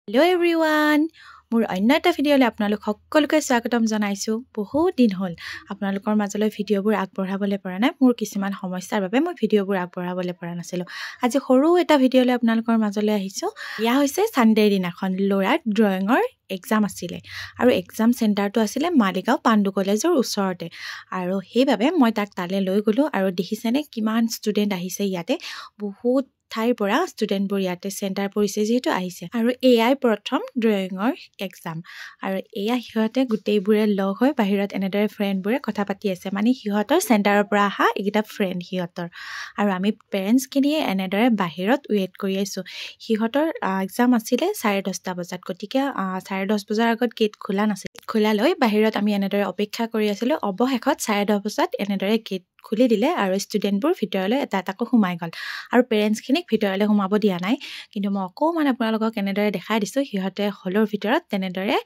Hello everyone! মোৰ অন্য এটা ভিডিঅ'লৈ আপোনালোক সকলোকে স্বাগতম জনাইছো। বহুত দিন হ'ল আপোনালোকৰ মাজলৈ ভিডিঅ'বোৰ আগবঢ়াবলৈ পৰা নাই। মোৰ কিছুমান সমস্যাৰ বাবে মই ভিডিঅ'বোৰ আগবঢ়াবলৈ পৰা নাছিলোঁ। আজি সৰু এটা ভিডিঅ'লৈ আপোনালোকৰ মাজলৈ আহিছো। ইয়া হৈছে সানডেৰ দিনাখন ল'ৰাৰ ড্ৰয়িঙৰ এক্সাম আছিলে আৰু এক্সাম চেণ্টাৰটো আছিলে মালিগাঁও পাণ্ডু কলেজৰ ওচৰতে আৰু সেইবাবে মই তাক তালৈ লৈ গ'লোঁ আৰু দেখিছেনে কিমান ষ্টুডেণ্ট আহিছে ইয়াতে। বহুত ঠাইৰ পৰা ষ্টুডেণ্টবোৰ ইয়াতে চেণ্টাৰ পৰিছে যিহেতু আহিছে আৰু এয়াই প্ৰথম ড্ৰয়িঙৰ এক্সাম আৰু এয়া সিহঁতে গোটেইবোৰে লগ হৈ বাহিৰত এনেদৰে ফ্ৰেণ্ডবোৰে কথা পাতি আছে, মানে সিহঁতৰ চেণ্টাৰৰ পৰা অহা এইকেইটা ফ্ৰেণ্ড সিহঁতৰ। আৰু আমি পেৰেণ্টছখিনিয়ে এনেদৰে বাহিৰত ৱেইট কৰি আছোঁ। সিহঁতৰ এক্সাম আছিলে 10:30 বজাত, গতিকে 10:30 বজাৰ আগত গেট খোলা নাছিল। খোলালৈ বাহিৰত আমি এনেদৰে অপেক্ষা কৰি আছিলোঁ। অৱশেষত 10:30 বজাত এনেদৰে গেট খুলি দিলে আৰু ষ্টুডেণ্টবোৰ ভিতৰলৈ এটা এটাকৈ সোমাই গ'ল আৰু পেৰেণ্টছখিনিক ভিতৰলৈ সোমাব দিয়া নাই। কিন্তু মই অকণমান আপোনালোকক এনেদৰে দেখাই দিছোঁ। সিহঁতে হলৰ ভিতৰত তেনেদৰে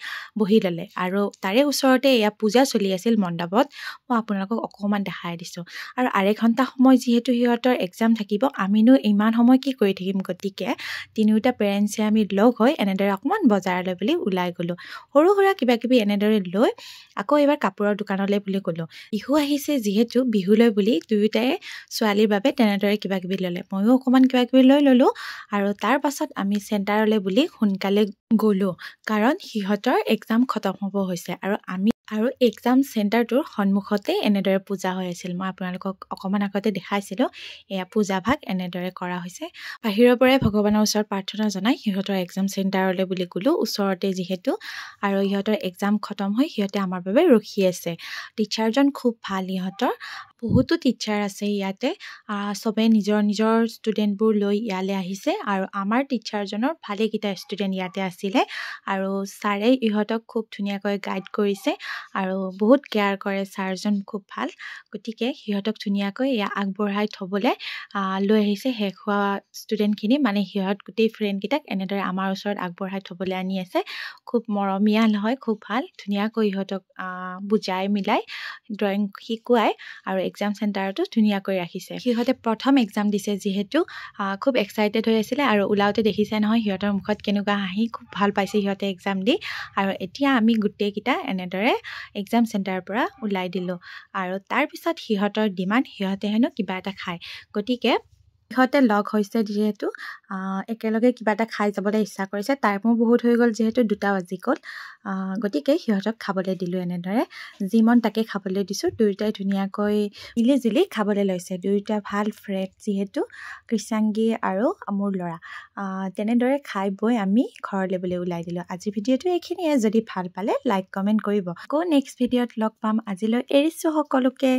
বহি ল'লে আৰু তাৰে ওচৰতে এয়া পূজা চলি আছিল মণ্ডপত। মই আপোনালোকক অকণমান দেখাই দিছোঁ আৰু 2.5 ঘণ্টা সময় যিহেতু সিহঁতৰ এক্সাম থাকিব, আমিনো ইমান সময় কি কৰি থাকিম। গতিকে তিনিওটা পেৰেণ্টছে আমি লগ হৈ এনেদৰে অকণমান বজাৰলৈ বুলি ওলাই গ'লোঁ। সৰু সুৰা কিবাকিবি এনেদৰে লৈ আকৌ এবাৰ কাপোৰৰ দোকানলৈ বুলি গ'লোঁ। বিহু আহিছে যিহেতু বিহুলৈ বুলি দুয়োটাই ছোৱালীৰ বাবে তেনেদৰে কিবাকিবি ল'লে। ময়ো অকণমান কিবাকিবি লৈ ল'লোঁ আৰু তাৰ পাছত আমি চেণ্টাৰলৈ বুলি সোনকালে গ'লোঁ, কাৰণ সিহঁতৰ এক্সাম খতম হ'ব হৈছে আৰু এক্সাম চেণ্টাৰটোৰ সন্মুখতে এনেদৰে পূজা হৈ আছিল। মই আপোনালোকক অকণমান আগতে দেখাইছিলোঁ। এয়া পূজা ভাগ এনেদৰে কৰা হৈছে। বাহিৰৰ পৰাই ভগৱানৰ ওচৰত প্ৰাৰ্থনা জনাই সিহঁতৰ এক্সাম চেণ্টাৰলৈ বুলি গ'লোঁ, ওচৰতে যিহেতু। আৰু সিহঁতৰ এক্সাম খতম হৈ সিহঁতে আমাৰ বাবে ৰখি আছে। টিচাৰজন খুব ভাল সিহঁতৰ। বহুতো টিচাৰ আছে ইয়াতে, চবে নিজৰ নিজৰ ষ্টুডেণ্টবোৰ লৈ ইয়ালৈ আহিছে আৰু আমাৰ টিচাৰজনৰ ভালেকেইটা ষ্টুডেণ্ট ইয়াতে আছিলে আৰু ছাৰে ইহঁতক খুব ধুনীয়াকৈ গাইড কৰিছে আৰু বহুত কেয়াৰ কৰে। ছাৰজন খুব ভাল, গতিকে সিহঁতক ধুনীয়াকৈ ইয়াত আগবঢ়াই থ'বলৈ লৈ আহিছে। শেষ হোৱা ষ্টুডেণ্টখিনি, মানে সিহঁত গোটেই ফ্ৰেণ্ডকেইটাক এনেদৰে আমাৰ ওচৰত আগবঢ়াই থ'বলৈ আনি আছে। খুব মৰমীয়াল হয়, খুব ভাল, ধুনীয়াকৈ সিহঁতক বুজাই মিলাই ড্ৰয়িং শিকোৱাই আৰু এক্সাম চেণ্টাৰতো ধুনীয়াকৈ ৰাখিছে। সিহঁতে প্ৰথম এক্সাম দিছে যিহেতু খুব এক্সাইটেড হৈ আছিলে আৰু ওলাওতে দেখিছে নহয় সিহঁতৰ মুখত কেনেকুৱা হাঁহি। খুব ভাল পাইছে সিহঁতে এক্সাম দি। আৰু এতিয়া আমি গোটেইকেইটা এনেদৰে এক্সাম চেণ্টাৰৰ পৰা ওলাই দিলোঁ আৰু তাৰপিছত সিহঁতৰ ডিমাণ্ড, সিহঁতে হেনো কিবা এটা খায়। গতিকে সিহঁতে লগ হৈছে যিহেতু একেলগে কিবা এটা খাই যাবলৈ ইচ্ছা কৰিছে। টাইমো বহুত হৈ গ'ল যিহেতু 2টা বাজি গ'ল। গতিকে সিহঁতক খাবলৈ দিলোঁ এনেদৰে, যি মন তাকে খাবলৈ দিছোঁ। দুয়োটাই ধুনীয়াকৈ মিলিজুলি খাবলৈ লৈছে। দুয়োটা ভাল ফ্ৰেণ্ড যিহেতু, কৃষাংগী আৰু মোৰ ল'ৰা। তেনেদৰে খাই বৈ আমি ঘৰলৈ বুলি ওলাই দিলোঁ। আজি ভিডিঅ'টো এইখিনিয়ে। যদি ভাল পালে লাইক কমেণ্ট কৰিব। আকৌ নেক্সট ভিডিঅ'ত লগ পাম। আজিলৈ এৰিছোঁ সকলোকে।